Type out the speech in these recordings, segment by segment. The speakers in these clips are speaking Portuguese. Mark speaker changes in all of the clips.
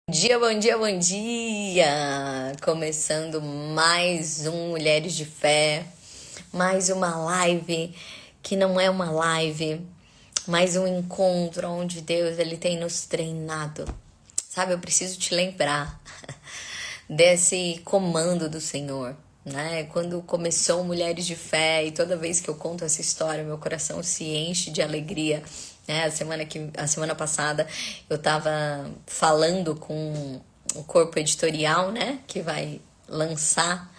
Speaker 1: Dia, bom dia, bom dia! Começando mais um Mulheres de Fé, mais uma live que não é uma live, mais um encontro onde Deus ele tem nos treinado. Sabe, eu preciso te lembrar desse comando do Senhor, né? Quando começou Mulheres de Fé e toda vez que eu conto essa história, meu coração se enche de alegria. A semana passada eu tava falando com o corpo editorial, né, que vai lançar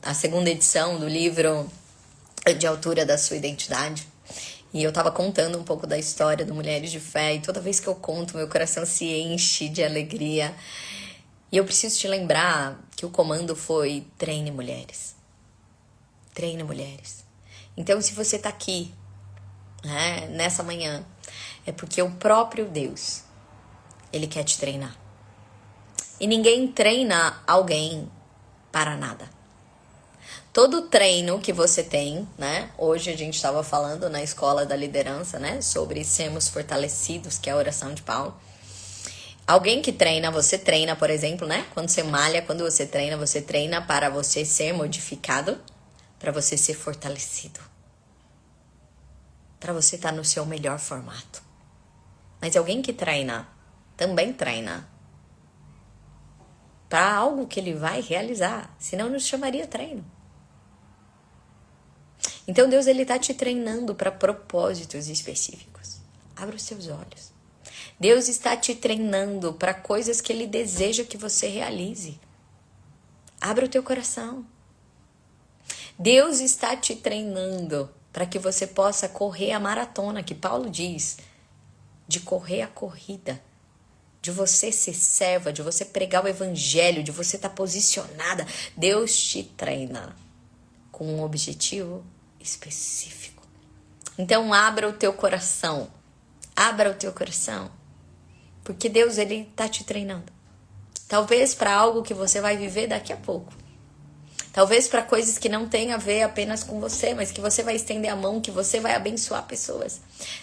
Speaker 1: a segunda edição do livro De Altura da Sua Identidade. E eu tava contando um pouco da história do Mulheres de Fé, e toda vez que eu conto, meu coração se enche de alegria. E eu preciso te lembrar que o comando foi: treine mulheres. Treine mulheres. Então, se você tá aqui, né, nessa manhã, é porque o próprio Deus, ele quer te treinar. E ninguém treina alguém para nada. Todo treino que você tem, né? Hoje a gente estava falando na escola da liderança, né? Sobre sermos fortalecidos, que é a oração de Paulo. Alguém que treina, você treina, por exemplo, né? Quando você malha, quando você treina para você ser modificado, para você ser fortalecido, para você estar no seu melhor formato. Mas alguém que treina, também treina para algo que ele vai realizar, senão não chamaria treino. Então Deus ele tá te treinando para propósitos específicos. Abra os seus olhos. Deus está te treinando para coisas que ele deseja que você realize. Abra o teu coração. Deus está te treinando para que você possa correr a maratona, que Paulo diz, de correr a corrida, de você ser serva, de você pregar o evangelho, de você estar posicionada. Deus te treina com um objetivo específico. Então abra o teu coração. Abra o teu coração. Porque Deus ele tá te treinando. Talvez para algo que você vai viver daqui a pouco. Talvez para coisas que não tem a ver apenas com você, mas que você vai estender a mão, que você vai abençoar pessoas.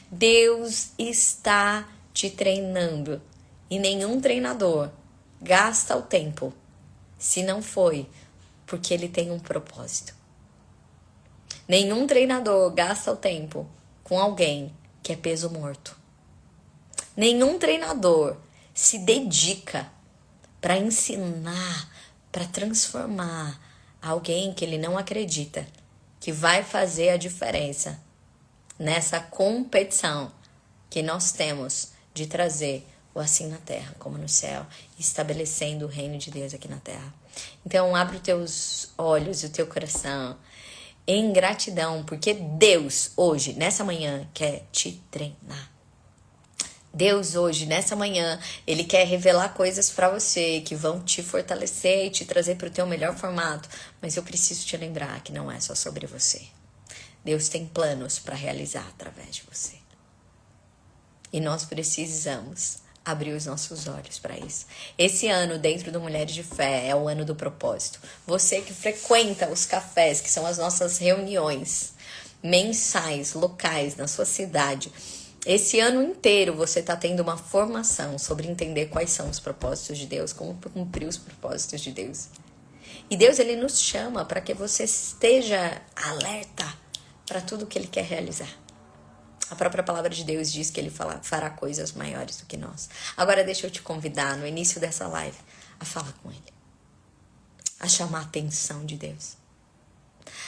Speaker 1: Deus está te treinando. E nenhum treinador gasta o tempo se não foi porque ele tem um propósito. Nenhum treinador gasta o tempo com alguém que é peso morto. Nenhum treinador se dedica para ensinar, para transformar alguém que ele não acredita que vai fazer a diferença nessa competição que nós temos de trazer o assim na terra como no céu, estabelecendo o reino de Deus aqui na terra. Então abre os teus olhos e o teu coração em gratidão, porque Deus hoje, nessa manhã, quer te treinar. Deus hoje, nessa manhã, ele quer revelar coisas para você que vão te fortalecer e te trazer para o teu melhor formato. Mas eu preciso te lembrar que não é só sobre você. Deus tem planos para realizar através de você. E nós precisamos abrir os nossos olhos para isso. Esse ano, dentro do Mulheres de Fé, é o ano do propósito. Você que frequenta os cafés, que são as nossas reuniões mensais, locais, na sua cidade, esse ano inteiro você está tendo uma formação sobre entender quais são os propósitos de Deus, como cumprir os propósitos de Deus. E Deus ele nos chama para que você esteja alerta para tudo que ele quer realizar. A própria palavra de Deus diz que ele fará coisas maiores do que nós. Agora deixa eu te convidar no início dessa live a falar com ele, a chamar a atenção de Deus.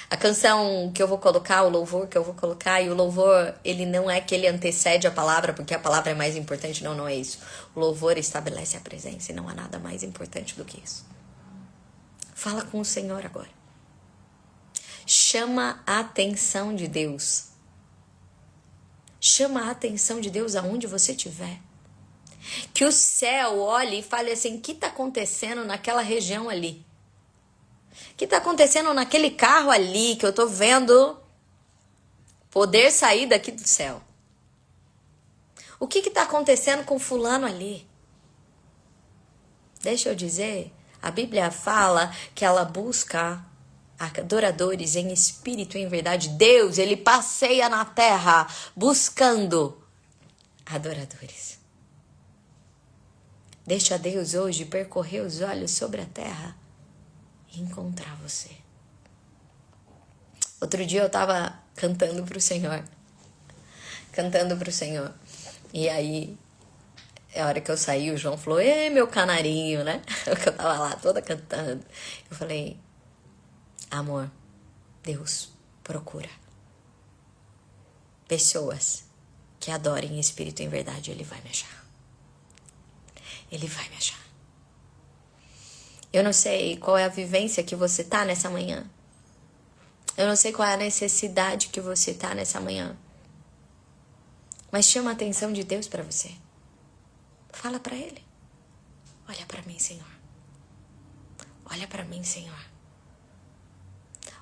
Speaker 1: A canção que eu vou colocar, o louvor que eu vou colocar, e o louvor, ele não é que ele antecede a palavra, porque a palavra é mais importante, não, não é isso. O louvor estabelece a presença e não há nada mais importante do que isso. Fala com o Senhor agora. Chama a atenção de Deus. Chama a atenção de Deus aonde você estiver. Que o céu olhe e fale assim: o que está acontecendo naquela região ali? O que está acontecendo naquele carro ali que eu estou vendo poder sair daqui do céu? O que está acontecendo com fulano ali? Deixa eu dizer, a Bíblia fala que ela busca adoradores em espírito e em verdade. Deus, ele passeia na terra buscando adoradores. Deixa Deus hoje percorrer os olhos sobre a terra e encontrar você. Outro dia eu tava cantando pro Senhor. E aí, a hora que eu saí, o João falou, ei, meu canarinho, né? Porque eu tava lá toda cantando. Eu falei, amor, Deus procura pessoas que adorem em espírito e em verdade. Ele vai me achar. Ele vai me achar. Eu não sei qual é a vivência que você tá nessa manhã. Eu não sei qual é a necessidade que você tá nessa manhã. Mas chama a atenção de Deus para você. Fala para Ele. Olha para mim, Senhor. Olha para mim, Senhor.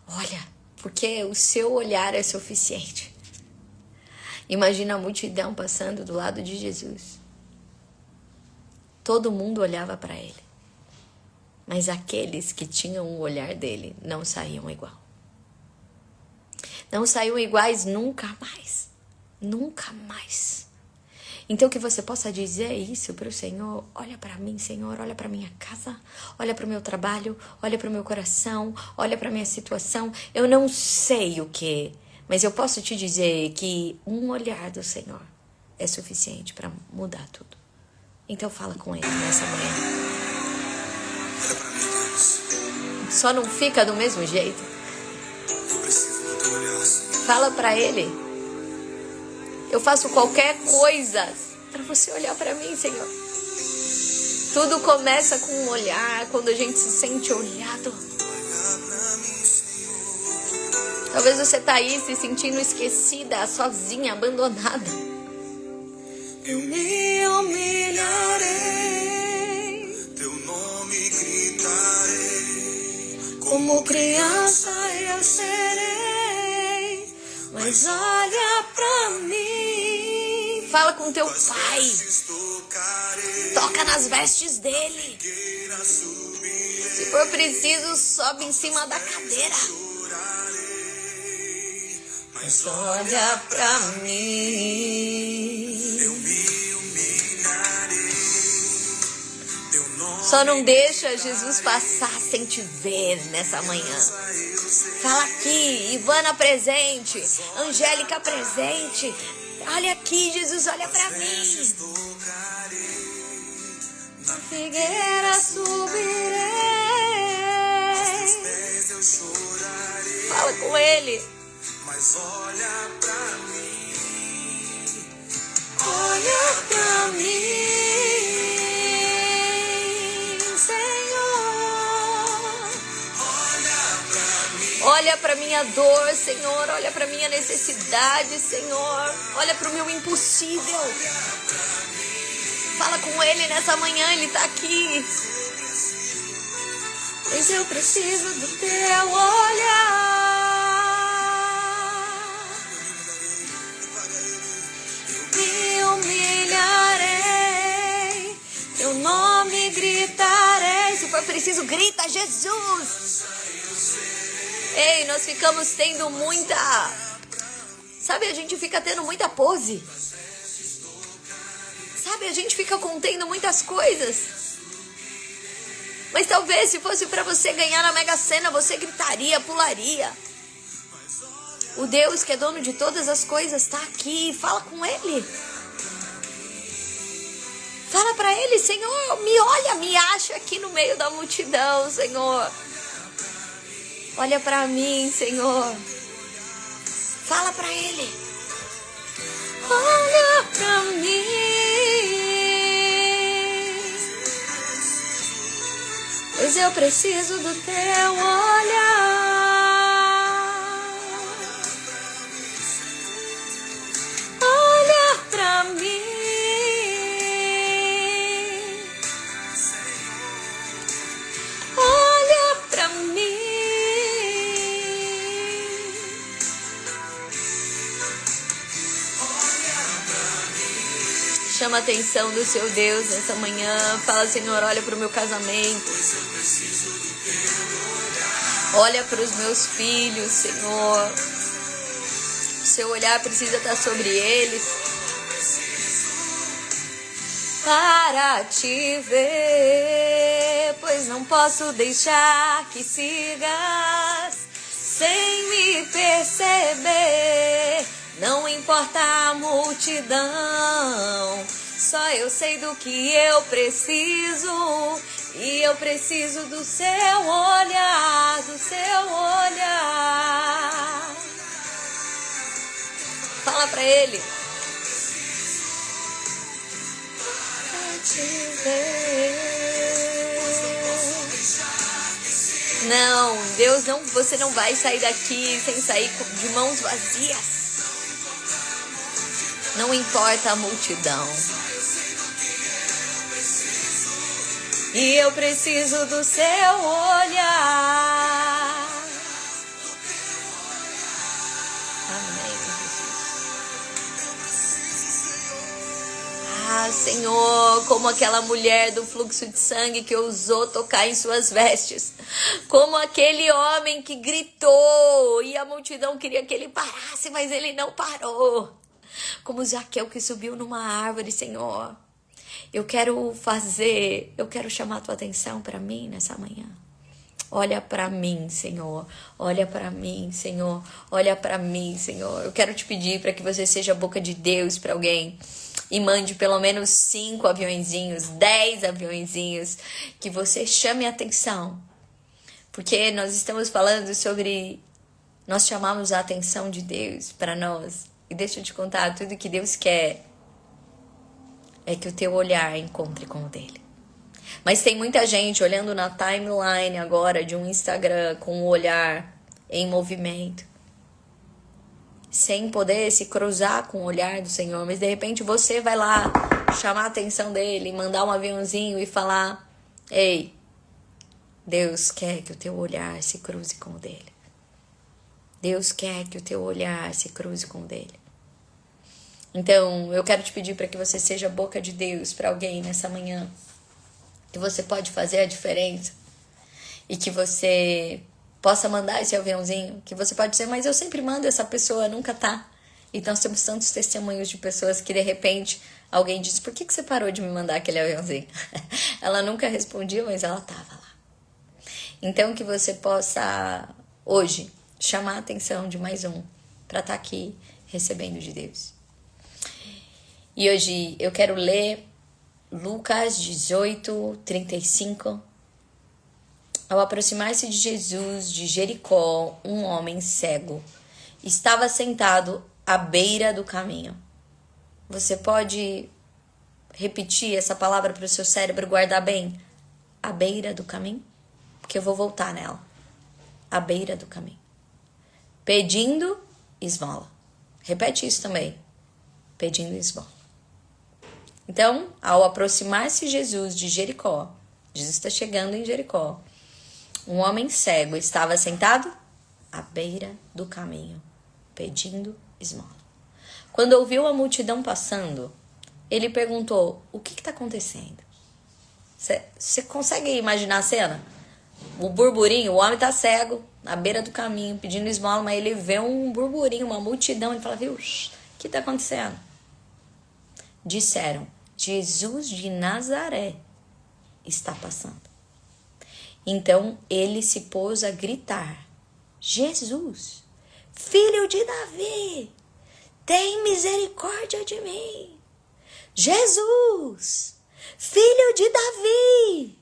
Speaker 1: Olha, porque o seu olhar é suficiente. Imagina a multidão passando do lado de Jesus. Todo mundo olhava para Ele. Mas aqueles que tinham o olhar dele não saíam igual. Não saíam iguais nunca mais. Nunca mais. Então que você possa dizer isso para o Senhor. Olha para mim, Senhor. Olha para minha casa. Olha para o meu trabalho. Olha para o meu coração. Olha para minha situação. Eu não sei o que, mas eu posso te dizer que um olhar do Senhor é suficiente para mudar tudo. Então fala com Ele nessa manhã.
Speaker 2: Olha pra mim, Deus.
Speaker 1: Só não fica do mesmo jeito.
Speaker 2: Eu preciso do teu olhar, Senhor.
Speaker 1: Fala para Ele. Eu faço qualquer coisa para você olhar para mim, Senhor. Tudo começa com um olhar, quando a gente se sente olhado. Talvez você tá aí se sentindo esquecida, sozinha, abandonada.
Speaker 2: Eu me humilharei, teu nome gritarei. Como criança eu serei, mas olha pra mim.
Speaker 1: Fala com teu pai. Toca nas vestes dele. Se for preciso, sobe em cima da cadeira.
Speaker 2: Mas olha pra mim. Eu me humilharei. Teu nome
Speaker 1: Só não deixa Jesus passar sem te ver nessa manhã. Fala aqui, Ivana presente, Angélica presente. Olha aqui, Jesus, olha pra mim.
Speaker 2: na
Speaker 1: Figueira subirei.
Speaker 2: eu chorarei.
Speaker 1: Fala com ele.
Speaker 2: Mas olha pra mim. Olha pra mim, Senhor. Olha pra mim.
Speaker 1: Olha pra minha dor, Senhor. Olha pra minha necessidade, Senhor. Olha pro meu impossível. Fala com ele nessa manhã, ele tá aqui. Pois eu preciso do teu olhar. Me humilharei, teu nome gritarei. Se for preciso, grita Jesus. Ei, nós ficamos tendo muita... Sabe, a gente fica tendo muita pose. Sabe, a gente fica contendo muitas coisas. Mas talvez se fosse para você ganhar na Mega Sena, você gritaria, pularia. O Deus que é dono de todas as coisas está aqui. Fala com Ele. Fala para Ele, Senhor, me olha, me acha aqui no meio da multidão, Senhor. Olha para mim, Senhor. Fala para Ele. Olha para mim. Pois eu preciso do teu olhar. Olha pra mim. Olha pra mim. Chama a atenção do seu Deus nessa manhã. Fala, Senhor, olha para o meu casamento. Olha para os meus filhos, Senhor. O seu olhar precisa estar sobre eles. para te ver, pois não posso deixar que sigas sem me perceber. Não importa a multidão, só eu sei do que eu preciso, e eu preciso do seu olhar, do seu olhar. Fala pra ele. Pra te ver. Não, Deus não, você não vai sair daqui sem sair de mãos vazias. Não importa a multidão. E eu preciso do seu olhar. Amém, Jesus. Ah, Senhor, como aquela mulher do fluxo de sangue que ousou tocar em suas vestes. Como aquele homem que gritou e a multidão queria que ele parasse, mas ele não parou. Como Zaqueu que subiu numa árvore, Senhor. Eu quero chamar a tua atenção para mim nessa manhã. Olha para mim, Senhor. Olha para mim, Senhor. Olha para mim, Senhor. Eu quero te pedir para que você seja a boca de Deus para alguém. E mande pelo menos 5 aviõezinhos, 10 aviõezinhos. Que você chame a atenção. Porque nós estamos falando sobre... Nós chamamos a atenção de Deus para nós. E deixa eu te contar, tudo que Deus quer é que o teu olhar encontre com o dele. Mas tem muita gente olhando na timeline agora de um Instagram com o olhar em movimento, sem poder se cruzar com o olhar do Senhor. Mas de repente você vai lá chamar a atenção dele, mandar um aviãozinho e falar: ei, Deus quer que o teu olhar se cruze com o dele. Deus quer que o teu olhar se cruze com o dele. Então, eu quero te pedir para que você seja a boca de Deus para alguém nessa manhã. Que você pode fazer a diferença. E que você possa mandar esse aviãozinho. Que você pode dizer, mas eu sempre mando, essa pessoa nunca tá. Então, nós temos tantos testemunhos de pessoas que de repente alguém diz: por que você parou de me mandar aquele aviãozinho? Ela nunca respondia, mas ela estava lá. Então, que você possa hoje chamar a atenção de mais um para estar aqui recebendo de Deus. E hoje eu quero ler Lucas 18, 35. Ao aproximar-se de Jesus de Jericó, um homem cego estava sentado à beira do caminho. Você pode repetir essa palavra para o seu cérebro guardar bem? À beira do caminho? Porque eu vou voltar nela. À beira do caminho. Pedindo esmola. Repete isso também. Pedindo esmola. Então, ao aproximar-se Jesus de Jericó, Jesus está chegando em Jericó, um homem cego estava sentado à beira do caminho, pedindo esmola. Quando ouviu a multidão passando, ele perguntou: o que está acontecendo? Você consegue imaginar a cena? O burburinho, o homem está cego, à beira do caminho, pedindo esmola, mas ele vê um burburinho, uma multidão, ele fala: viu, o que está acontecendo? Disseram: Jesus de Nazaré está passando. Então ele se pôs a gritar: Jesus, filho de Davi, tem misericórdia de mim. Jesus, filho de Davi,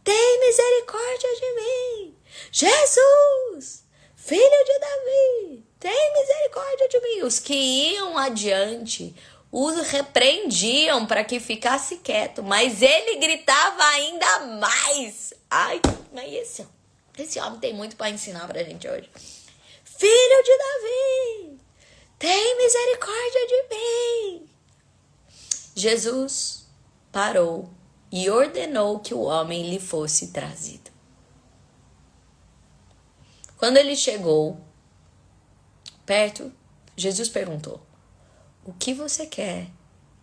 Speaker 1: tem misericórdia de mim. Jesus, filho de Davi, tem misericórdia de mim. Os que iam adiante os repreendiam para que ficasse quieto, mas ele gritava ainda mais. Ai, mas esse homem tem muito para ensinar pra gente hoje. Filho de Davi, tem misericórdia de mim. Jesus parou e ordenou que o homem lhe fosse trazido. Quando ele chegou perto, Jesus perguntou: o que você quer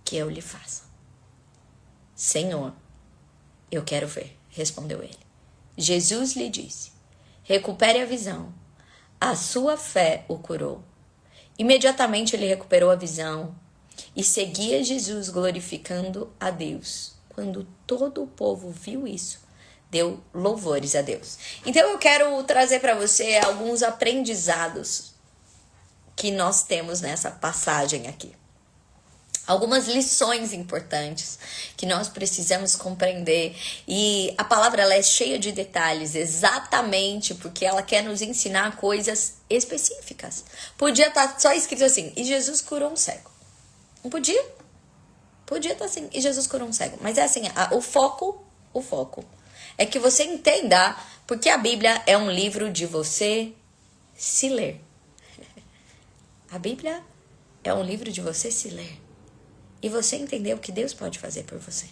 Speaker 1: que eu lhe faça? Senhor, eu quero ver, respondeu ele. Jesus lhe disse: recupere a visão. A sua fé o curou. Imediatamente ele recuperou a visão e seguia Jesus glorificando a Deus. Quando todo o povo viu isso, deu louvores a Deus. Então eu quero trazer para você alguns aprendizados que nós temos nessa passagem aqui. Algumas lições importantes que nós precisamos compreender. E a palavra ela é cheia de detalhes, exatamente porque ela quer nos ensinar coisas específicas. Podia estar só escrito assim, e Jesus curou um cego. Não podia? Podia estar assim, e Jesus curou um cego. Mas é assim, o foco é que você entenda, porque a Bíblia é um livro de você se ler. A Bíblia é um livro de você se ler. E você entender o que Deus pode fazer por você.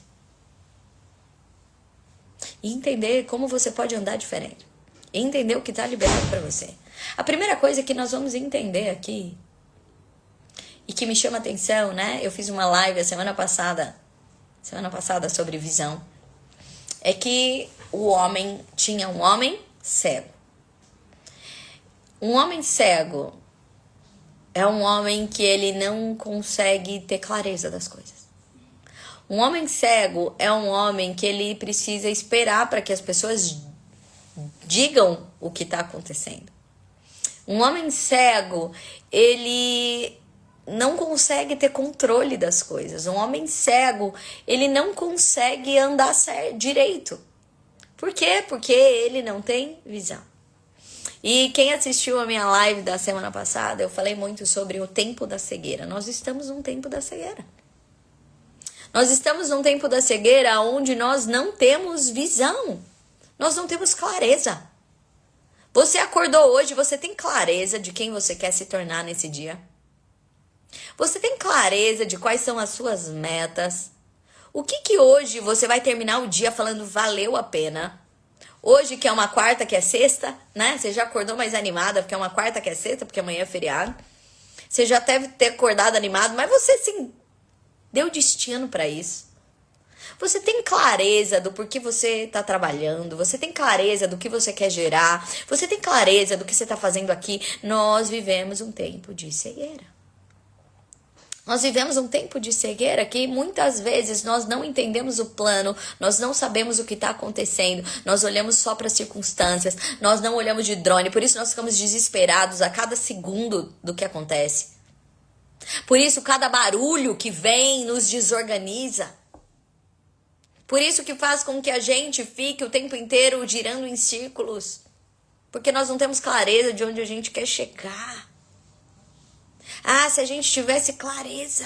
Speaker 1: E entender como você pode andar diferente. E entender o que está liberado para você. A primeira coisa que nós vamos entender aqui, e que me chama atenção, né? Eu fiz uma live a semana passada sobre visão. É que tinha um homem cego. Um homem cego é um homem que ele não consegue ter clareza das coisas. Um homem cego é um homem que ele precisa esperar para que as pessoas digam o que está acontecendo. Um homem cego, ele não consegue ter controle das coisas. Um homem cego, ele não consegue andar direito. Por quê? Porque ele não tem visão. E quem assistiu a minha live da semana passada, eu falei muito sobre o tempo da cegueira. Nós estamos num tempo da cegueira. Nós estamos num tempo da cegueira onde nós não temos visão. Nós não temos clareza. Você acordou hoje, você tem clareza de quem você quer se tornar nesse dia? Você tem clareza de quais são as suas metas? O que hoje você vai terminar o dia falando valeu a pena? Hoje, que é uma quarta, que é sexta, né? Você já acordou mais animada, porque é uma quarta, que é sexta, porque amanhã é feriado. Você já deve ter acordado animado, mas você, sim, deu destino para isso. Você tem clareza do porquê você está trabalhando. Você tem clareza do que você quer gerar. Você tem clareza do que você está fazendo aqui. Nós vivemos um tempo de cegueira. Nós vivemos um tempo de cegueira que muitas vezes nós não entendemos o plano, nós não sabemos o que está acontecendo, nós olhamos só para as circunstâncias, nós não olhamos de drone, por isso nós ficamos desesperados a cada segundo do que acontece. Por isso cada barulho que vem nos desorganiza. Por isso que faz com que a gente fique o tempo inteiro girando em círculos, porque nós não temos clareza de onde a gente quer chegar. Ah, se a gente tivesse clareza.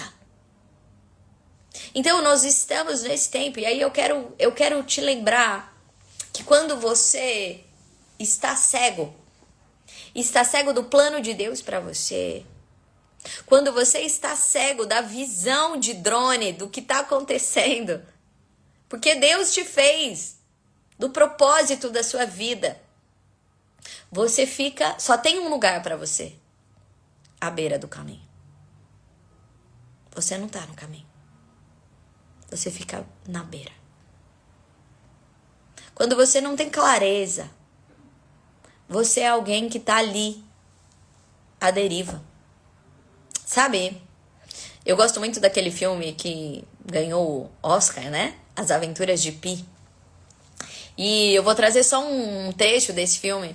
Speaker 1: Então nós estamos nesse tempo. E aí eu quero te lembrar que quando você está cego do plano de Deus para você, quando você está cego da visão de drone, do que está acontecendo, porque Deus te fez, do propósito da sua vida, você fica, só tem um lugar para você. À beira do caminho. Você não está no caminho. Você fica na beira. Quando você não tem clareza, você é alguém que está ali, à deriva. Sabe? Eu gosto muito daquele filme que ganhou o Oscar, né? As Aventuras de Pi. E eu vou trazer só um trecho desse filme.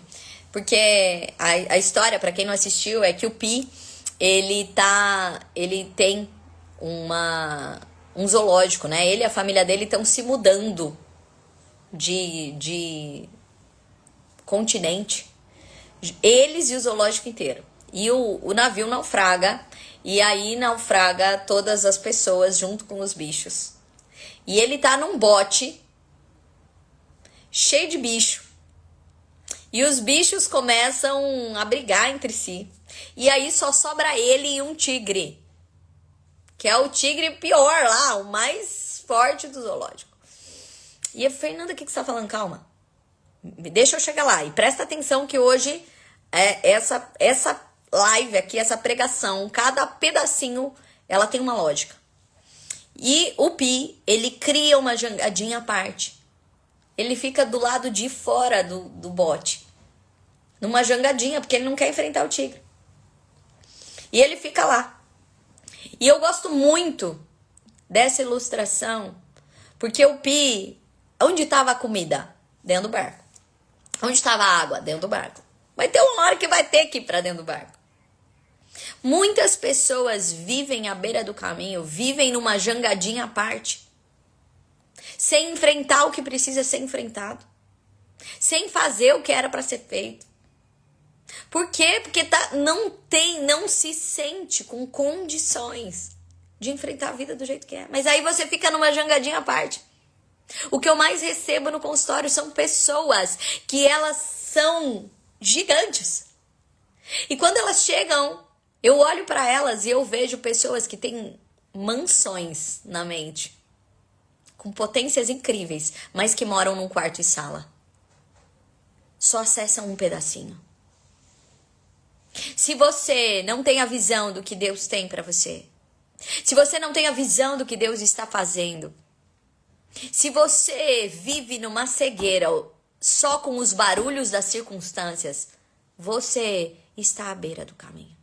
Speaker 1: Porque a história, para quem não assistiu, é que o Pi, ele tem um zoológico, né? Ele e a família dele estão se mudando de continente. Eles e o zoológico inteiro. E o navio naufraga, e aí naufraga todas as pessoas junto com os bichos. E ele tá num bote cheio de bicho. E os bichos começam a brigar entre si. E aí só sobra ele e um tigre. Que é o tigre pior lá, o mais forte do zoológico. E a Fernanda, o que você tá falando? Calma. Deixa eu chegar lá. E presta atenção que hoje essa live aqui, essa pregação, cada pedacinho, ela tem uma lógica. E o Pi, ele cria uma jangadinha à parte. Ele fica do lado de fora do bote. Numa jangadinha, porque ele não quer enfrentar o tigre. E ele fica lá. E eu gosto muito dessa ilustração, porque o Pi, onde estava a comida? Dentro do barco. Onde estava a água? Dentro do barco. Vai ter uma hora que vai ter que ir para dentro do barco. Muitas pessoas vivem à beira do caminho, vivem numa jangadinha à parte, sem enfrentar o que precisa ser enfrentado, sem fazer o que era para ser feito. Por quê? Porque não se sente com condições de enfrentar a vida do jeito que é. Mas aí você fica numa jangadinha à parte. O que eu mais recebo no consultório são pessoas que elas são gigantes. E quando elas chegam, eu olho para elas e eu vejo pessoas que têm mansões na mente, com potências incríveis, mas que moram num quarto e sala. Só acessam um pedacinho. Se você não tem a visão do que Deus tem para você, se você não tem a visão do que Deus está fazendo, se você vive numa cegueira só com os barulhos das circunstâncias, você está à beira do caminho.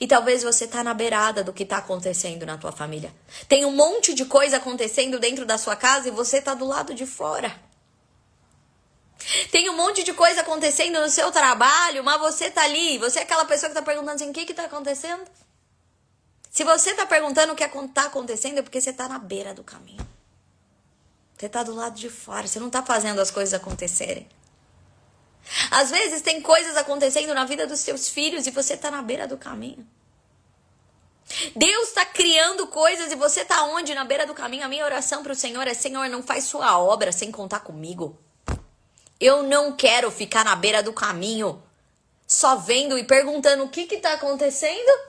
Speaker 1: E talvez você está na beirada do que está acontecendo na tua família. Tem um monte de coisa acontecendo dentro da sua casa e você está do lado de fora. Tem um monte de coisa acontecendo no seu trabalho, mas você tá ali. Você é aquela pessoa que tá perguntando assim, o que tá acontecendo? Se você tá perguntando o que tá acontecendo, é porque você tá na beira do caminho. Você tá do lado de fora, você não tá fazendo as coisas acontecerem. Às vezes tem coisas acontecendo na vida dos seus filhos e você tá na beira do caminho. Deus tá criando coisas e você tá onde? Na beira do caminho. A minha oração pro Senhor é, Senhor, não faz sua obra sem contar comigo. Eu não quero ficar na beira do caminho, só vendo e perguntando o que tá acontecendo.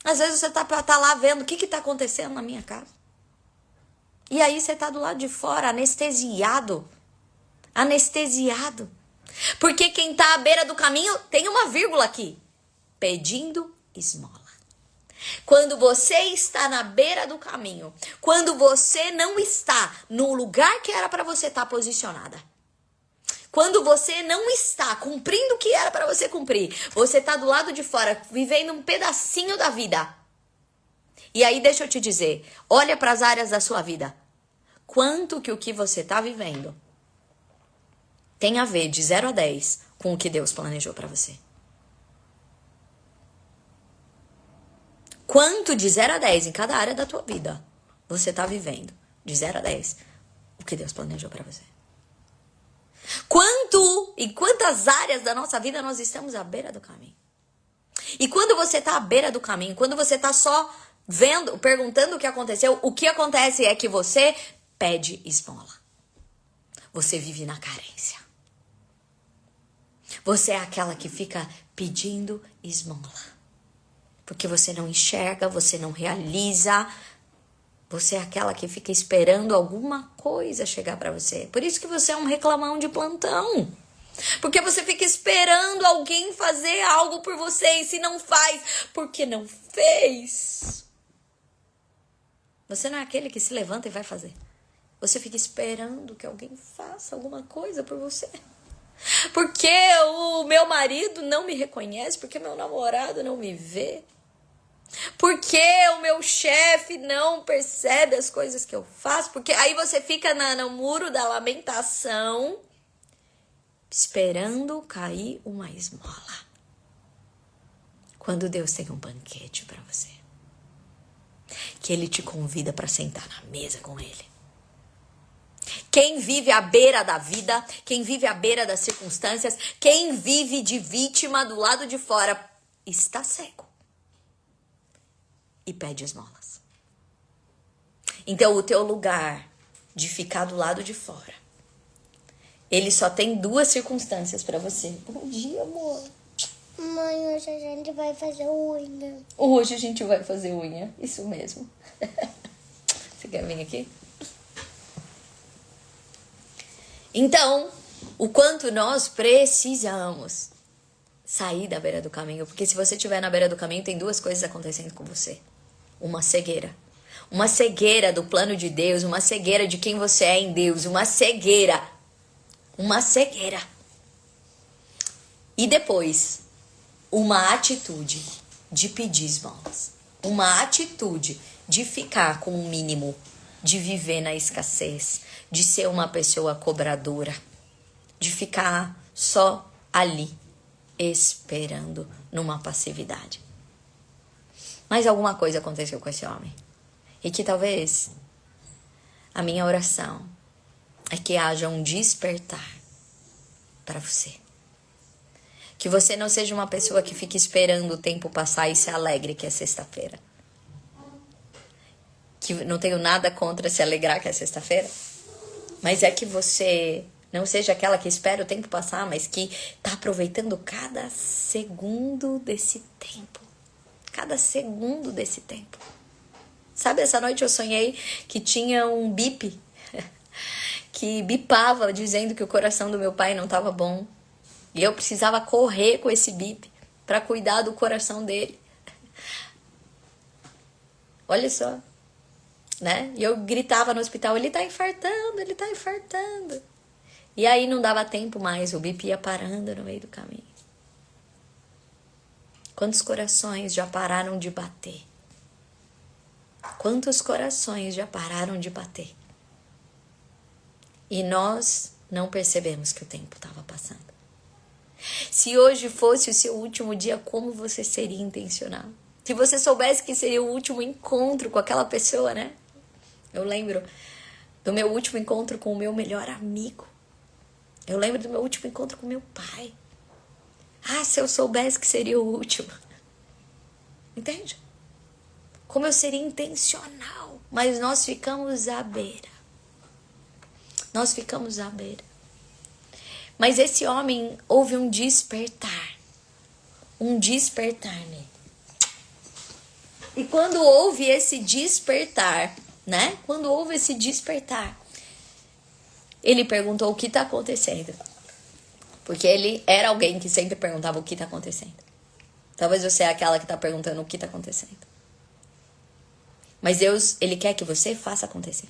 Speaker 1: Às vezes você tá lá vendo o que tá acontecendo na minha casa. E aí você tá do lado de fora, anestesiado. Anestesiado. Porque quem tá à beira do caminho tem uma vírgula aqui. Pedindo esmola. Quando você está na beira do caminho, quando você não está no lugar que era para você estar posicionada, quando você não está cumprindo o que era para você cumprir, você está do lado de fora, vivendo um pedacinho da vida. E aí deixa eu te dizer, olha para as áreas da sua vida. Quanto que o que você está vivendo tem a ver de 0 a 10 com o que Deus planejou para você? Quanto de 0 a 10 em cada área da tua vida você está vivendo, de 0 a 10, o que Deus planejou para você? Em quantas áreas da nossa vida nós estamos à beira do caminho? E quando você está à beira do caminho, quando você está só vendo, perguntando o que aconteceu, o que acontece é que você pede esmola. Você vive na carência. Você é aquela que fica pedindo esmola. Porque você não enxerga, você não realiza. Você é aquela que fica esperando alguma coisa chegar para você. Por isso que você é um reclamão de plantão. Porque você fica esperando alguém fazer algo por você. E se não faz, porque não fez. Você não é aquele que se levanta e vai fazer. Você fica esperando que alguém faça alguma coisa por você. Porque o meu marido não me reconhece. Porque meu namorado não me vê. Porque o meu chefe não percebe as coisas que eu faço. Porque aí você fica no muro da lamentação, esperando cair uma esmola. Quando Deus tem um banquete para você, que Ele te convida para sentar na mesa com Ele. Quem vive à beira da vida, quem vive à beira das circunstâncias, quem vive de vítima do lado de fora, está cego. E pede esmolas. Então o teu lugar de ficar do lado de fora, ele só tem 2 circunstâncias pra você. Bom dia, amor.
Speaker 3: Mãe, hoje a gente vai fazer unha.
Speaker 1: Hoje a gente vai fazer unha, isso mesmo. Você quer vir aqui? Então, o quanto nós precisamos sair da beira do caminho, porque se você estiver na beira do caminho, tem 2 coisas acontecendo com você. Uma cegueira do plano de Deus, uma cegueira de quem você é em Deus, uma cegueira. E depois, uma atitude de pedir esmolas. Uma atitude de ficar com o mínimo, de viver na escassez, de ser uma pessoa cobradora, de ficar só ali, esperando numa passividade. Mas alguma coisa aconteceu com esse homem. E que talvez a minha oração é que haja um despertar para você. Que você não seja uma pessoa que fique esperando o tempo passar e se alegre que é sexta-feira. Que não tenho nada contra se alegrar que é sexta-feira. Mas é que você não seja aquela que espera o tempo passar, mas que tá aproveitando cada segundo desse tempo. Cada segundo desse tempo. Sabe, essa noite eu sonhei que tinha um bip que bipava dizendo que o coração do meu pai não estava bom. E eu precisava correr com esse bip para cuidar do coração dele. Olha só, né? E eu gritava no hospital, ele tá infartando, ele tá infartando. E aí não dava tempo mais, o bip ia parando no meio do caminho. Quantos corações já pararam de bater? Quantos corações já pararam de bater? E nós não percebemos que o tempo estava passando. Se hoje fosse o seu último dia, como você seria intencional? Se você soubesse que seria o último encontro com aquela pessoa, né? Eu lembro do meu último encontro com o meu melhor amigo. Eu lembro do meu último encontro com meu pai. Ah, se eu soubesse que seria o último. Entende? Como eu seria intencional. Mas nós ficamos à beira. Nós ficamos à beira. Mas esse homem houve um despertar. Um despertar nele. E quando houve esse despertar, né? Quando houve esse despertar, ele perguntou o que está acontecendo. Porque ele era alguém que sempre perguntava o que está acontecendo. Talvez você é aquela que está perguntando o que está acontecendo. Mas Deus, ele quer que você faça acontecer.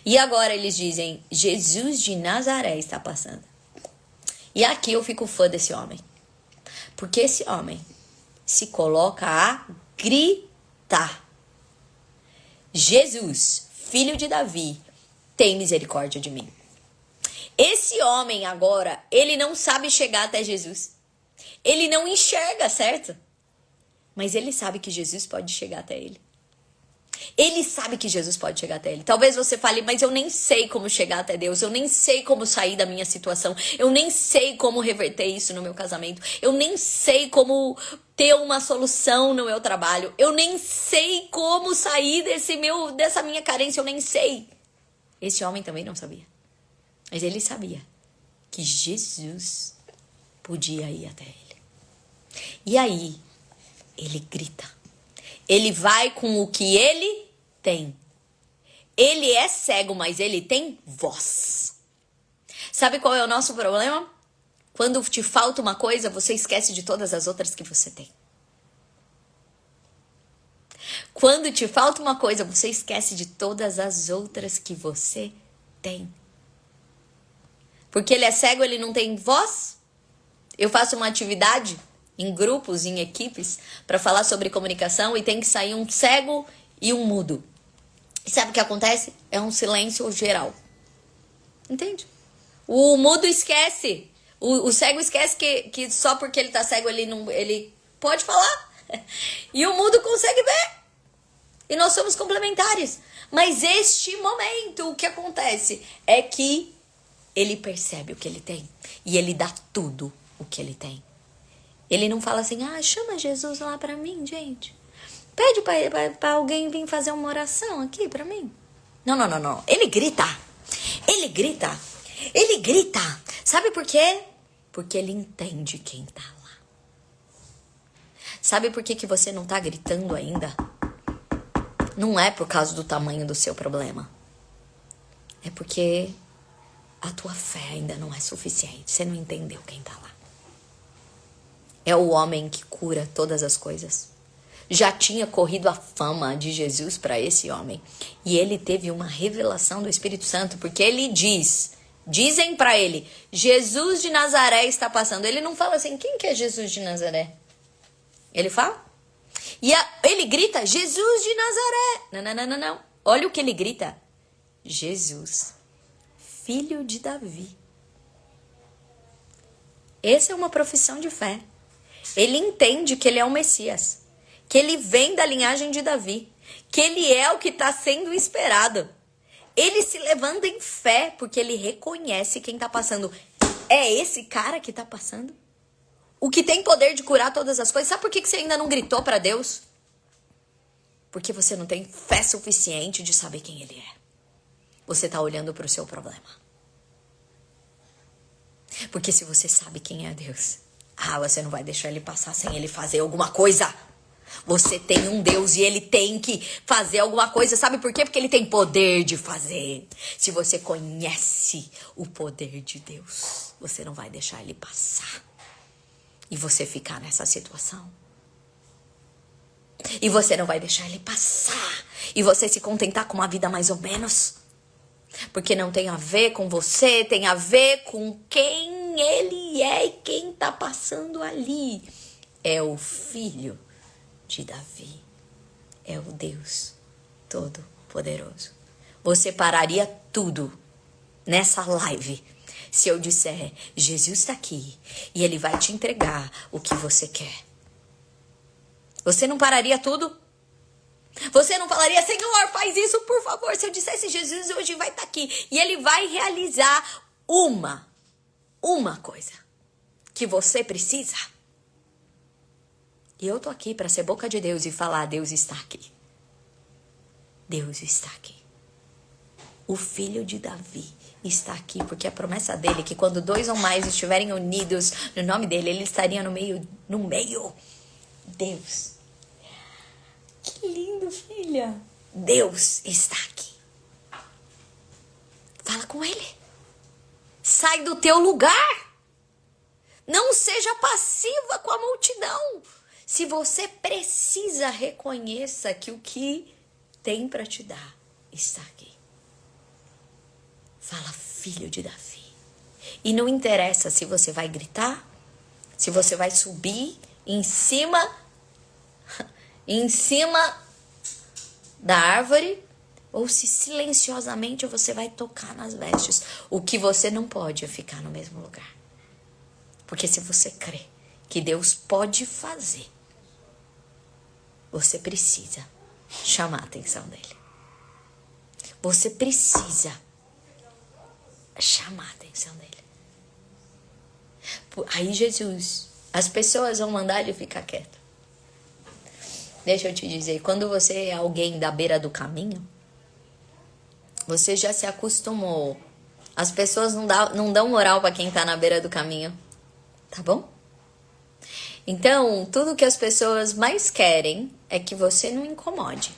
Speaker 1: E agora eles dizem, Jesus de Nazaré está passando. E aqui eu fico fã desse homem. Porque esse homem se coloca a gritar. Jesus, filho de Davi, tem misericórdia de mim. Esse homem agora, ele não sabe chegar até Jesus. Ele não enxerga, certo? Mas ele sabe que Jesus pode chegar até ele. Ele sabe que Jesus pode chegar até ele. Talvez você fale, mas eu nem sei como chegar até Deus. Eu nem sei como sair da minha situação. Eu nem sei como reverter isso no meu casamento. Eu nem sei como ter uma solução no meu trabalho. Eu nem sei como sair dessa minha carência. Eu nem sei. Esse homem também não sabia. Mas ele sabia que Jesus podia ir até ele. E aí, ele grita. Ele vai com o que ele tem. Ele é cego, mas ele tem voz. Sabe qual é o nosso problema? Quando te falta uma coisa, você esquece de todas as outras que você tem. Quando te falta uma coisa, você esquece de todas as outras que você tem. Porque ele é cego, ele não tem voz. Eu faço uma atividade em grupos, em equipes, para falar sobre comunicação e tem que sair um cego e um mudo. E sabe o que acontece? É um silêncio geral. Entende? O mudo esquece. O cego esquece que só porque ele tá cego ele pode falar. E o mudo consegue ver. E nós somos complementares. Mas este momento, o que acontece é que ele percebe o que ele tem. E ele dá tudo o que ele tem. Ele não fala assim, chama Jesus lá pra mim, gente. Pede pra alguém vir fazer uma oração aqui pra mim. Não. Ele grita. Ele grita. Ele grita. Sabe por quê? Porque ele entende quem tá lá. Sabe por que você não tá gritando ainda? Não é por causa do tamanho do seu problema. É porque a tua fé ainda não é suficiente. Você não entendeu quem tá lá. É o homem que cura todas as coisas. Já tinha corrido a fama de Jesus para esse homem. E ele teve uma revelação do Espírito Santo, porque ele dizem para ele, Jesus de Nazaré está passando. Ele não fala assim, quem que é Jesus de Nazaré? Ele fala, E ele grita, Jesus de Nazaré. Não, não, não, não, não. Olha o que ele grita. Jesus, filho de Davi. Essa é uma profissão de fé. Ele entende que ele é o Messias, que ele vem da linhagem de Davi, que ele é o que está sendo esperado. Ele se levanta em fé porque ele reconhece quem está passando. É esse cara que está passando? O que tem poder de curar todas as coisas. Sabe por que você ainda não gritou para Deus? Porque você não tem fé suficiente de saber quem ele é. Você está olhando para o seu problema. Porque se você sabe quem é Deus, você não vai deixar ele passar sem ele fazer alguma coisa. Você tem um Deus e ele tem que fazer alguma coisa. Sabe por quê? Porque ele tem poder de fazer. Se você conhece o poder de Deus, você não vai deixar ele passar e você ficar nessa situação. E você não vai deixar ele passar e você se contentar com uma vida mais ou menos. Porque não tem a ver com você, tem a ver com quem ele é e quem tá passando ali. É o filho de Davi. É o Deus Todo-Poderoso. Você pararia tudo nessa live se eu disser, Jesus está aqui e ele vai te entregar o que você quer. Você não pararia tudo? Você não falaria, Senhor, faz isso, por favor. Se eu dissesse, Jesus hoje vai estar aqui e ele vai realizar uma coisa que você precisa. E eu tô aqui para ser boca de Deus e falar, Deus está aqui. Deus está aqui. O filho de Davi está aqui, porque a promessa dele é que quando 2 ou mais estiverem unidos no nome dele, ele estaria no meio. Deus. Que lindo, filha. Deus está aqui. Fala com ele. Sai do teu lugar. Não seja passiva com a multidão. Se você precisa, reconheça que o que tem para te dar está aqui. Fala, filho de Davi. E não interessa se você vai gritar, se você vai subir em cima da árvore, ou se silenciosamente você vai tocar nas vestes. O que você não pode é ficar no mesmo lugar. Porque se você crê que Deus pode fazer, você precisa chamar a atenção dele. Você precisa chamar a atenção dele. Aí Jesus, as pessoas vão mandar ele ficar quieto. Deixa eu te dizer, quando você é alguém da beira do caminho, você já se acostumou. As pessoas não dão moral para quem tá na beira do caminho, tá bom? Então, tudo que as pessoas mais querem é que você não incomode.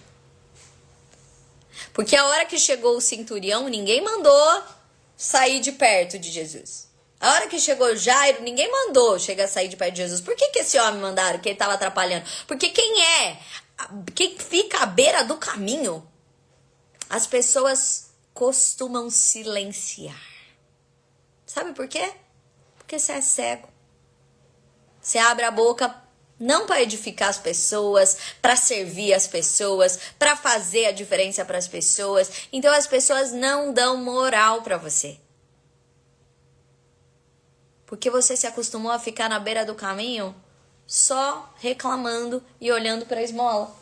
Speaker 1: Porque a hora que chegou o centurião, ninguém mandou sair de perto de Jesus. A hora que chegou Jairo, ninguém mandou sair de perto de Jesus. Por que esse homem mandaram? Que ele estava atrapalhando? Porque quem fica à beira do caminho, as pessoas costumam silenciar. Sabe por quê? Porque você é cego. Você abre a boca não para edificar as pessoas, para servir as pessoas, para fazer a diferença para as pessoas. Então as pessoas não dão moral para você. Porque você se acostumou a ficar na beira do caminho só reclamando e olhando para a esmola.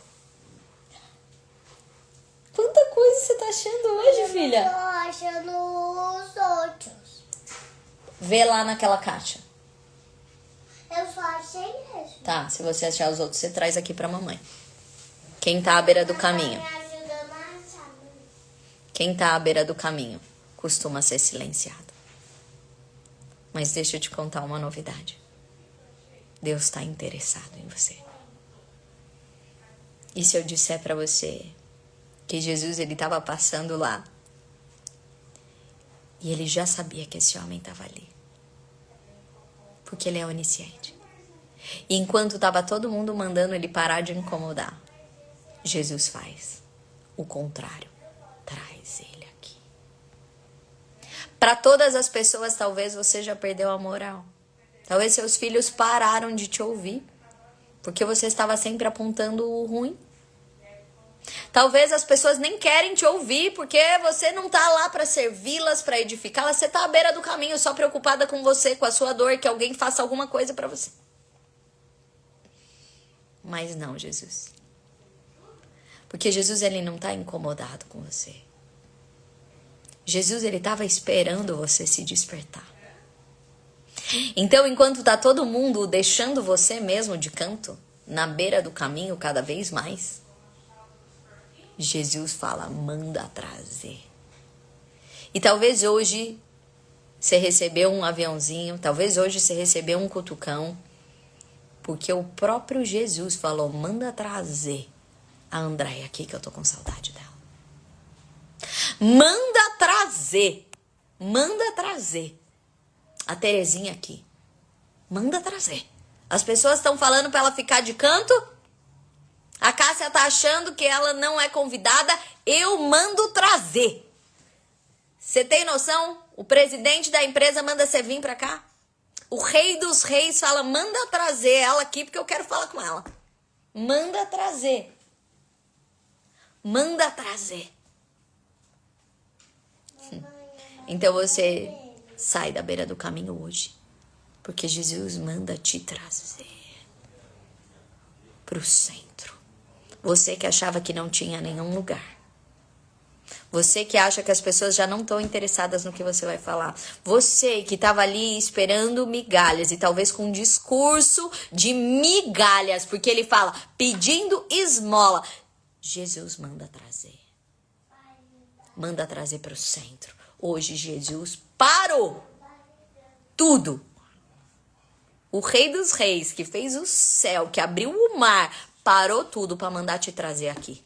Speaker 1: Quanta coisa você tá achando hoje, filha?
Speaker 3: Eu tô achando os outros.
Speaker 1: Vê lá naquela caixa.
Speaker 3: Eu só achei esse.
Speaker 1: Tá, se você achar os outros, você traz aqui pra mamãe. Quem tá à beira do caminho?
Speaker 3: Me ajuda a achar.
Speaker 1: Quem tá à beira do caminho costuma ser silenciado. Mas deixa eu te contar uma novidade. Deus tá interessado em você. E se eu disser pra você que Jesus, ele tava passando lá e ele já sabia que esse homem tava ali? Porque ele é onisciente. E enquanto estava todo mundo mandando ele parar de incomodar, Jesus faz o contrário. Traz ele aqui. Para todas as pessoas, talvez você já perdeu a moral. Talvez seus filhos pararam de te ouvir. Porque você estava sempre apontando o ruim. Talvez as pessoas nem querem te ouvir, porque você não tá lá para servi-las, para edificá-las. Você tá à beira do caminho, só preocupada com você, com a sua dor, que alguém faça alguma coisa para você. Mas não, Jesus. Porque Jesus, ele não tá incomodado com você. Jesus, ele estava esperando você se despertar. Então, enquanto tá todo mundo deixando você mesmo de canto, na beira do caminho cada vez mais, Jesus fala, manda trazer. E talvez hoje você recebeu um aviãozinho, talvez hoje você recebeu um cutucão, porque o próprio Jesus falou, manda trazer a Andréia aqui que eu tô com saudade dela. Manda trazer a Terezinha aqui. Manda trazer. As pessoas estão falando para ela ficar de canto. A Cássia tá achando que ela não é convidada. Eu mando trazer. Você tem noção? O presidente da empresa manda você vir pra cá. O rei dos reis fala, manda trazer ela aqui porque eu quero falar com ela. Manda trazer. Manda trazer. Então você sai da beira do caminho hoje. Porque Jesus manda te trazer pro centro. Você que achava que não tinha nenhum lugar. Você que acha que as pessoas já não estão interessadas no que você vai falar. Você que estava ali esperando migalhas e talvez com um discurso de migalhas. Porque ele fala, pedindo esmola. Jesus manda trazer. Manda trazer para o centro. Hoje Jesus parou tudo. O rei dos reis que fez o céu, que abriu o mar, parou tudo para mandar te trazer aqui.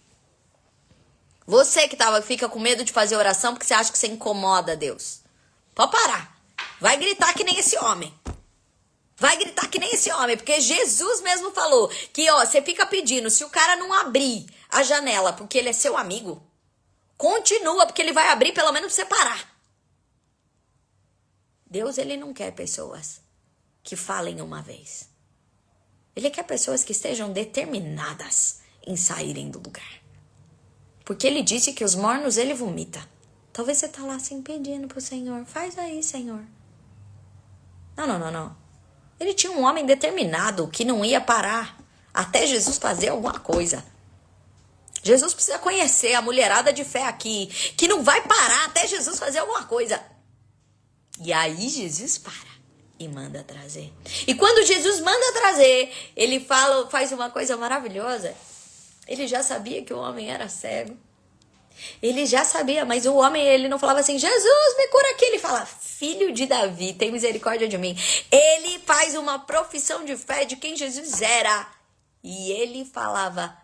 Speaker 1: Você que fica com medo de fazer oração porque você acha que você incomoda Deus. Pode parar. Vai gritar que nem esse homem. Vai gritar que nem esse homem, porque Jesus mesmo falou que, você fica pedindo, se o cara não abrir a janela porque ele é seu amigo, continua, porque ele vai abrir pelo menos pra você parar. Deus, ele não quer pessoas que falem uma vez. Ele quer pessoas que estejam determinadas em saírem do lugar. Porque ele disse que os mornos ele vomita. Talvez você tá lá assim pedindo pro Senhor. Faz aí, Senhor. Não. Ele tinha um homem determinado que não ia parar até Jesus fazer alguma coisa. Jesus precisa conhecer a mulherada de fé aqui, que não vai parar até Jesus fazer alguma coisa. E aí Jesus para e manda trazer. E quando Jesus manda trazer, ele faz uma coisa maravilhosa. Ele já sabia que o homem era cego. Ele já sabia, mas o homem, ele não falava assim, Jesus, me cura aqui. Ele fala, filho de Davi, tem misericórdia de mim. Ele faz uma profissão de fé de quem Jesus era. E ele falava,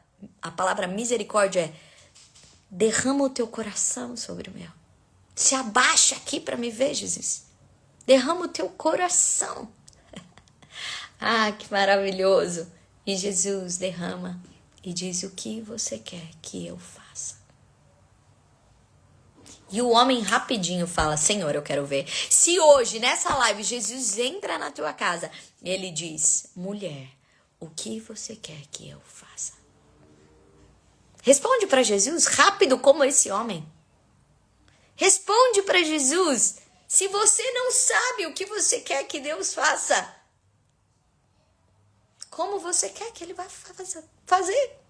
Speaker 1: a palavra misericórdia é, derrama o teu coração sobre o meu. Se abaixa aqui para me ver, Jesus. Derrama o teu coração. Ah, que maravilhoso. E Jesus derrama e diz, o que você quer que eu faça? E o homem rapidinho fala, Senhor, eu quero ver. Se hoje, nessa live, Jesus entra na tua casa, ele diz, mulher, o que você quer que eu faça? Responde para Jesus, rápido como esse homem. Responde para Jesus. Se você não sabe o que você quer que Deus faça, como você quer que ele vai fazer?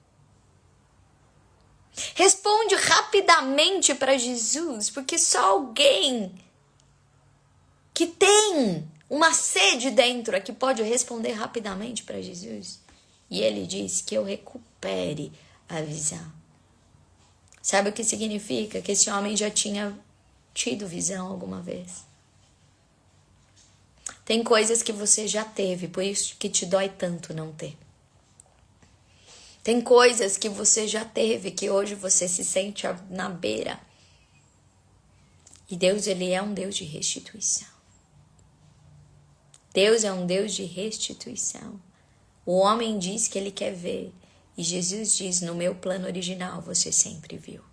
Speaker 1: Responde rapidamente para Jesus, porque só alguém que tem uma sede dentro aqui pode responder rapidamente para Jesus. E ele diz que eu recupere a visão. Sabe o que significa? Que esse homem já tinha tido visão alguma vez. Tem coisas que você já teve, por isso que te dói tanto não ter. Tem coisas que você já teve, que hoje você se sente na beira. E Deus, ele é um Deus de restituição. Deus é um Deus de restituição. O homem diz que ele quer ver. E Jesus diz, no meu plano original, você sempre viu.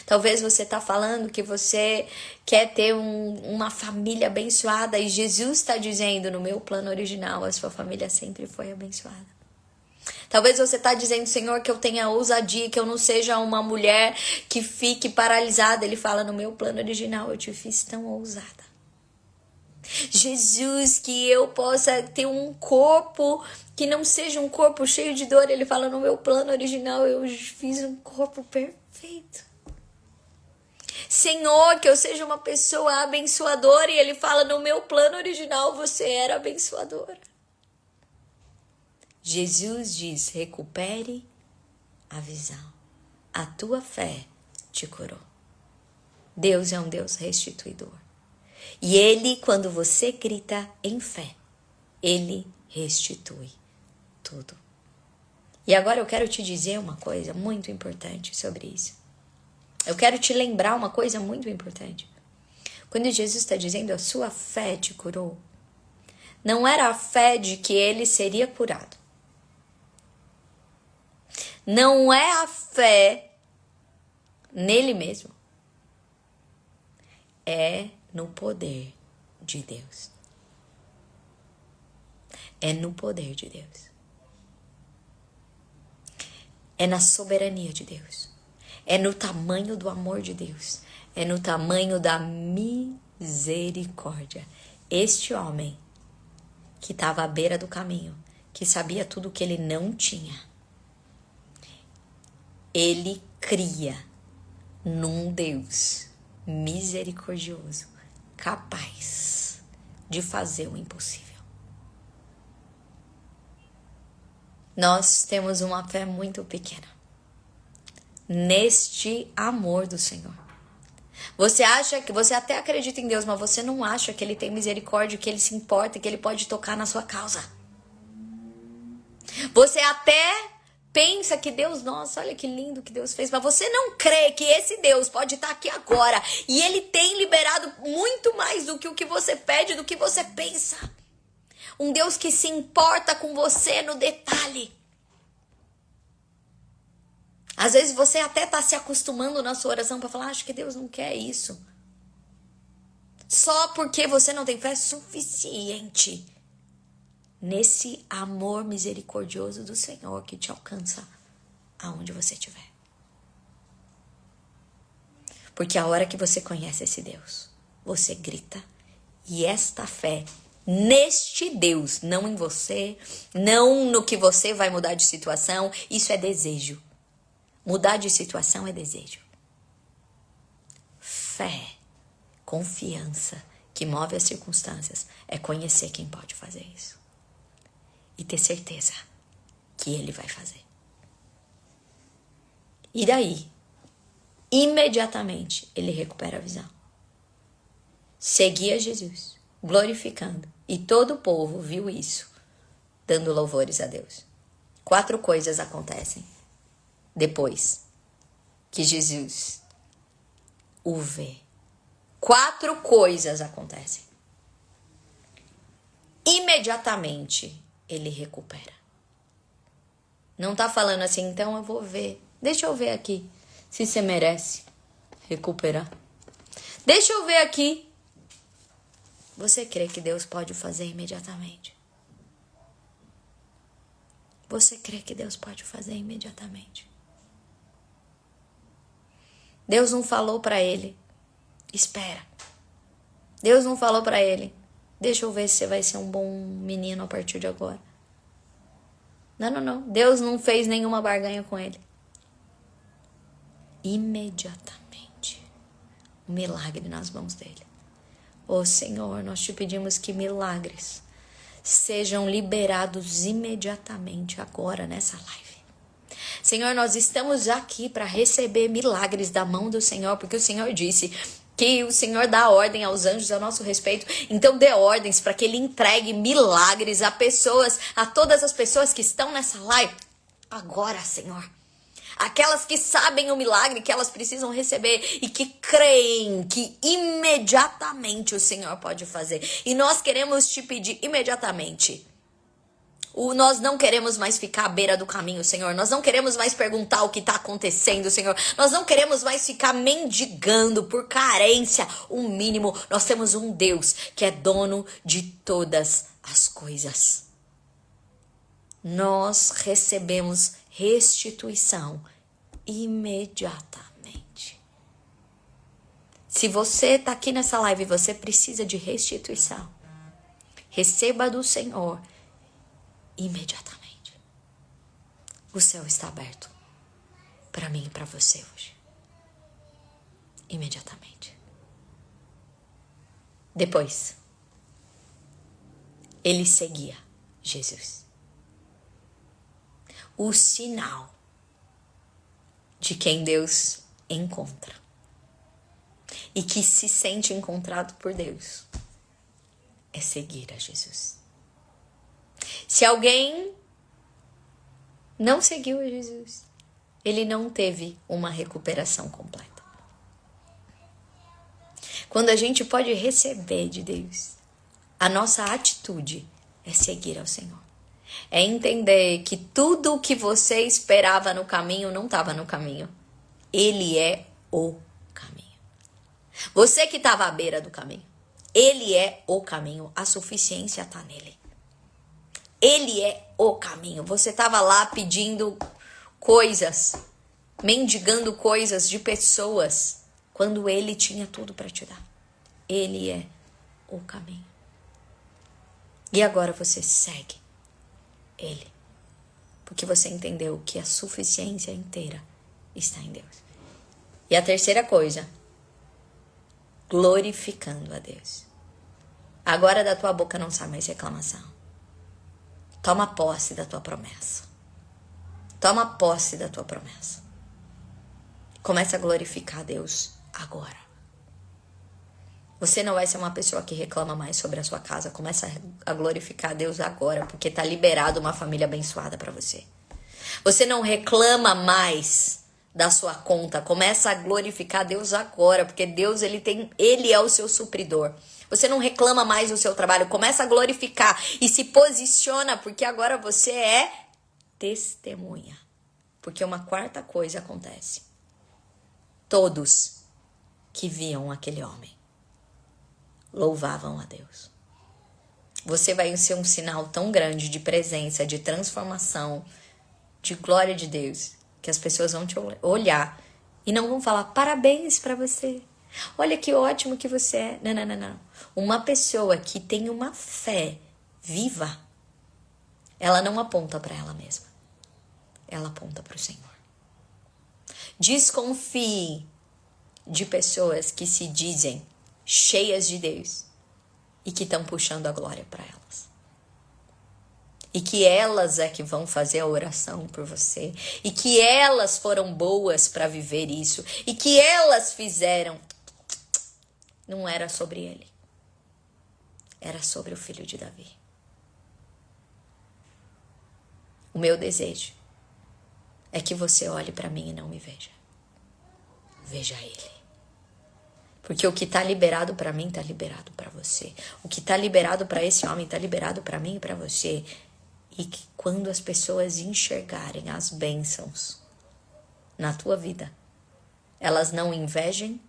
Speaker 1: Talvez você está falando que você quer ter uma família abençoada. E Jesus está dizendo, no meu plano original, a sua família sempre foi abençoada. Talvez você está dizendo, Senhor, que eu tenha ousadia, que eu não seja uma mulher que fique paralisada. Ele fala, no meu plano original eu te fiz tão ousada. Jesus, que eu possa ter um corpo que não seja um corpo cheio de dor. Ele fala, no meu plano original eu fiz um corpo perfeito. Senhor, que eu seja uma pessoa abençoadora. E ele fala, no meu plano original você era abençoadora. Jesus diz, recupere a visão. A tua fé te curou. Deus é um Deus restituidor. E Ele, quando você grita em fé, Ele restitui tudo. E agora eu quero te dizer uma coisa muito importante sobre isso. Eu quero te lembrar uma coisa muito importante. Quando Jesus está dizendo a sua fé te curou, não era a fé de que ele seria curado. Não é a fé nele mesmo. É no poder de Deus. É no poder de Deus. É na soberania de Deus. É no tamanho do amor de Deus. É no tamanho da misericórdia. Este homem que estava à beira do caminho, que sabia tudo que ele não tinha, ele cria num Deus misericordioso, capaz de fazer o impossível. Nós temos uma fé muito pequena neste amor do Senhor. Você acha que você até acredita em Deus, mas você não acha que ele tem misericórdia, que ele se importa, que ele pode tocar na sua causa. Você até pensa que Deus, nossa, olha que lindo que Deus fez, mas você não crê que esse Deus pode estar aqui agora e ele tem liberado muito mais do que o que você pede, do que você pensa. Um Deus que se importa com você no detalhe. Às vezes você até está se acostumando na sua oração para falar, acho que Deus não quer isso. Só porque você não tem fé suficiente nesse amor misericordioso do Senhor que te alcança aonde você estiver. Porque a hora que você conhece esse Deus, você grita. E esta fé neste Deus, não em você, não no que você vai mudar de situação, isso é desejo. Mudar de situação é desejo. Fé, confiança que move as circunstâncias é conhecer quem pode fazer isso. E ter certeza que ele vai fazer. E daí, imediatamente, ele recupera a visão. Seguia Jesus, glorificando. E todo o povo viu isso, dando louvores a Deus. 4 coisas acontecem depois que Jesus o vê. 4 coisas acontecem. Imediatamente ele recupera. Não tá falando assim, então eu vou ver. Deixa eu ver aqui se você merece recuperar. Deixa eu ver aqui. Você crê que Deus pode fazer imediatamente? Você crê que Deus pode fazer imediatamente? Deus não falou para ele, espera. Deus não falou para ele, deixa eu ver se você vai ser um bom menino a partir de agora. Não. Deus não fez nenhuma barganha com ele. Imediatamente, um milagre nas mãos dele. Ô Senhor, nós te pedimos que milagres sejam liberados imediatamente agora nessa live. Senhor, nós estamos aqui para receber milagres da mão do Senhor, porque o Senhor disse que o Senhor dá ordem aos anjos a nosso respeito. Então dê ordens para que ele entregue milagres a pessoas, a todas as pessoas que estão nessa live agora, Senhor. Aquelas que sabem o milagre que elas precisam receber e que creem que imediatamente o Senhor pode fazer. E nós queremos te pedir imediatamente. Nós não queremos mais ficar à beira do caminho, Senhor. Nós não queremos mais perguntar o que está acontecendo, Senhor. Nós não queremos mais ficar mendigando por carência o mínimo. Nós temos um Deus que é dono de todas as coisas. nós recebemos restituição imediatamente. Se você está aqui nessa live e você precisa de restituição, receba do Senhor imediatamente. O céu está aberto para mim e para você hoje. Imediatamente. Depois, ele seguia Jesus. O sinal de quem Deus encontra e que se sente encontrado por Deus é seguir a Jesus. Se alguém não seguiu a Jesus, ele não teve uma recuperação completa. Quando a gente pode receber de Deus, a nossa atitude é seguir ao Senhor. É entender que tudo o que você esperava no caminho não estava no caminho. Ele é o caminho. Você que estava à beira do caminho, ele é o caminho. A suficiência está nele. Ele é o caminho. Você estava lá pedindo coisas, mendigando coisas de pessoas, quando ele tinha tudo para te dar. Ele é o caminho. E agora você segue ele, porque você entendeu que a suficiência inteira está em Deus. E a terceira coisa, glorificando a Deus. Agora da tua boca não sai mais reclamação. Toma posse da tua promessa. Toma posse da tua promessa. Começa a glorificar a Deus agora. Você não vai ser uma pessoa que reclama mais sobre a sua casa. Começa a glorificar a Deus agora, porque está liberado uma família abençoada para você. Você não reclama mais da sua conta. Começa a glorificar a Deus agora, porque Deus ele é o seu supridor. Você não reclama mais do seu trabalho. Começa a glorificar e se posiciona, porque agora você é testemunha. Porque uma quarta coisa acontece. Todos que viam aquele homem louvavam a Deus. Você vai ser um sinal tão grande de presença, de transformação, de glória de Deus, que as pessoas vão te olhar e não vão falar parabéns para você. Olha que ótimo que você é. Não. Uma pessoa que tem uma fé viva, ela não aponta para ela mesma. Ela aponta para o Senhor. Desconfie de pessoas que se dizem cheias de Deus e que estão puxando a glória para elas. E que elas é que vão fazer a oração por você. E que elas foram boas para viver isso. E que elas fizeram. Não era sobre ele. Era sobre o filho de Davi. O meu desejo é que você olhe para mim e não me veja. Veja ele. Porque o que está liberado para mim está liberado para você. O que está liberado para esse homem está liberado para mim e para você. E que quando as pessoas enxergarem as bênçãos na tua vida, elas não invejem,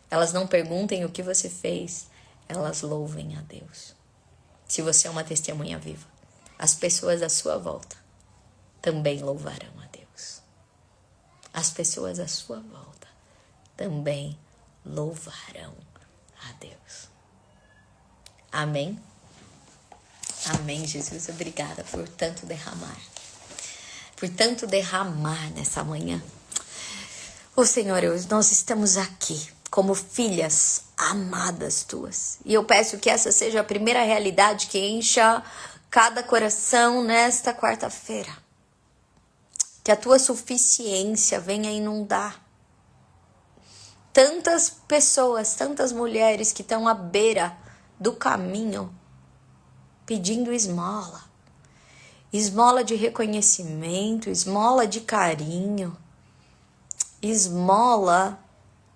Speaker 1: elas não perguntem o que você fez, elas louvem a Deus. Se você é uma testemunha viva, as pessoas à sua volta também louvarão a Deus. As pessoas à sua volta também louvarão a Deus. Amém? Amém, Jesus. Obrigada por tanto derramar. Por tanto derramar nessa manhã. Ô Senhor, nós estamos aqui como filhas amadas tuas. E eu peço que essa seja a primeira realidade que encha cada coração nesta quarta-feira. Que a tua suficiência venha inundar tantas pessoas, tantas mulheres que estão à beira do caminho pedindo esmola. Esmola de reconhecimento, esmola de carinho, esmola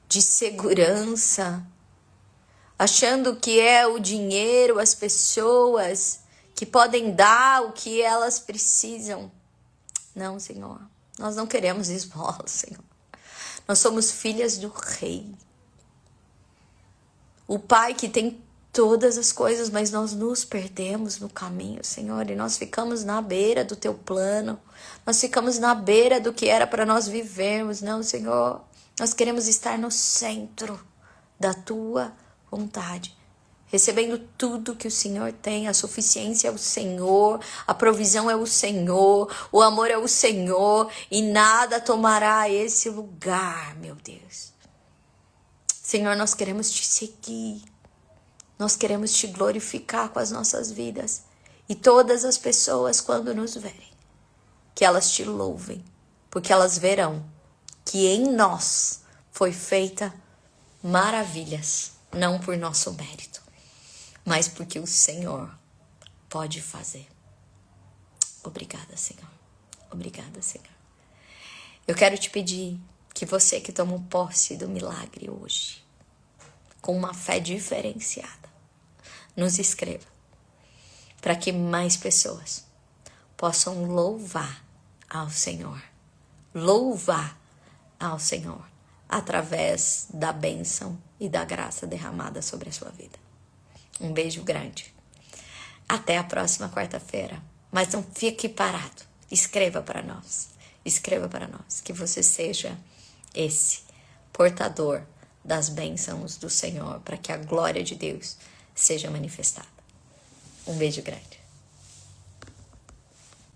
Speaker 1: de segurança, achando que é o dinheiro, as pessoas que podem dar o que elas precisam. Não, Senhor, nós não queremos esmola, Senhor. Nós somos filhas do Rei. O Pai que tem todas as coisas, mas nós nos perdemos no caminho, Senhor, e nós ficamos na beira do teu plano, nós ficamos na beira do que era para nós vivermos. Não, Senhor, nós queremos estar no centro da tua vontade, recebendo tudo que o Senhor tem. A suficiência é o Senhor, a provisão é o Senhor, o amor é o Senhor, e nada tomará esse lugar, meu Deus. Senhor, nós queremos te seguir, nós queremos te glorificar com as nossas vidas, e todas as pessoas, quando nos verem, que elas te louvem, porque elas verão que em nós foi feita maravilhas, não por nosso mérito, mas porque o Senhor pode fazer. Obrigada, Senhor. Obrigada, Senhor. Eu quero te pedir que você que tomou posse do milagre hoje, com uma fé diferenciada, nos escreva, para que mais pessoas possam louvar ao Senhor. Louvar ao Senhor através da bênção e da graça derramada sobre a sua vida. Um beijo grande. Até a próxima quarta-feira. Mas não fique parado. Escreva para nós. Escreva para nós. Que você seja esse portador das bênçãos do Senhor, para que a glória de Deus seja manifestada. Um beijo grande.